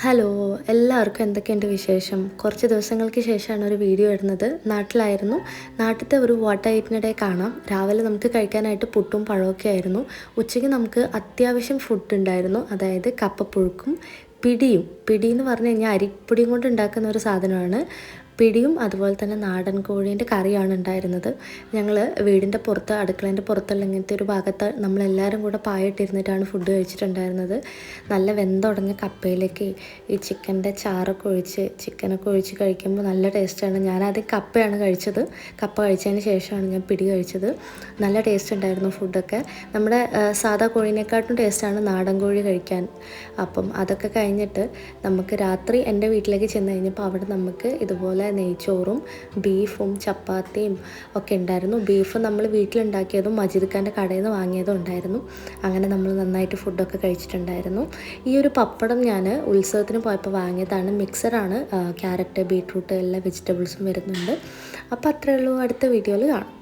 Hello, എല്ലാവർക്കും എന്തൊക്കെയുണ്ട് വിശേഷം? കുറച്ച് ദിവസങ്ങൾക്ക് ശേഷമാണ് ഒരു വീഡിയോ ഇടുന്നത്. നാട്ടിലായിരുന്നു. നാട്ടിലത്തെ ഒരു വാട്ടർ ഐറ്റിനിടെ കാണാം. രാവിലെ നമുക്ക് കഴിക്കാനായിട്ട് പുട്ടും പഴമൊക്കെ ആയിരുന്നു. ഉച്ചയ്ക്ക് നമുക്ക് അത്യാവശ്യം ഫുഡ് ഉണ്ടായിരുന്നു. അതായത് കപ്പപ്പുഴുക്കും പിടി എന്ന് പറഞ്ഞു കഴിഞ്ഞാൽ അരിപ്പൊടിയും കൊണ്ട് ഉണ്ടാക്കുന്ന ഒരു സാധനമാണ്. പിടിയും അതുപോലെ തന്നെ നാടൻ കോഴീൻ്റെ കറിയാണ് ഉണ്ടായിരുന്നത്. ഞങ്ങൾ വീടിൻ്റെ പുറത്ത്, അടുക്കളേൻ്റെ പുറത്തുള്ള ഇങ്ങനത്തെ ഒരു ഭാഗത്ത് നമ്മളെല്ലാവരും കൂടെ പായിട്ടിരുന്നിട്ടാണ് ഫുഡ് കഴിച്ചിട്ടുണ്ടായിരുന്നത്. നല്ല വെന്തുടങ്ങിയ കപ്പയിലേക്ക് ഈ ചിക്കൻ്റെ ചാറൊക്കെ ഒഴിച്ച്, ചിക്കനൊക്കെ ഒഴിച്ച് കഴിക്കുമ്പോൾ നല്ല ടേസ്റ്റാണ്. ഞാനാദ്യം കപ്പയാണ് കഴിച്ചത്. കപ്പ കഴിച്ചതിന് ശേഷമാണ് ഞാൻ പിടി കഴിച്ചത്. നല്ല ടേസ്റ്റ് ഉണ്ടായിരുന്നു ഫുഡൊക്കെ. നമ്മുടെ സാധാ കോഴീനെക്കാട്ടും ടേസ്റ്റാണ് നാടൻ കോഴി കഴിക്കാൻ. അപ്പം അതൊക്കെ കഴിഞ്ഞിട്ട് നമുക്ക് രാത്രി എൻ്റെ വീട്ടിലേക്ക് ചെന്ന് കഴിഞ്ഞപ്പോൾ അവിടെ നമുക്ക് ഇതുപോലെ നെയ്ച്ചോറും ബീഫും ചപ്പാത്തിയും ഒക്കെ ഉണ്ടായിരുന്നു. ബീഫ് നമ്മൾ വീട്ടിലുണ്ടാക്കിയതും മജീദ് ഖാൻ്റെ കടയിൽ നിന്ന് വാങ്ങിയതും ഉണ്ടായിരുന്നു. അങ്ങനെ നമ്മൾ നന്നായിട്ട് ഫുഡൊക്കെ കഴിച്ചിട്ടുണ്ടായിരുന്നു. ഈ ഒരു പപ്പടം ഞാൻ ഉത്സവത്തിന് പോയപ്പോൾ വാങ്ങിയതാണ്. മിക്സറാണ്. ക്യാരറ്റ്, ബീട്രൂട്ട് എല്ലാ വെജിറ്റബിൾസും വരുന്നുണ്ട്. അപ്പോൾ അത്രയേ ഉള്ളൂ. അടുത്ത വീഡിയോയിൽ കാണാം.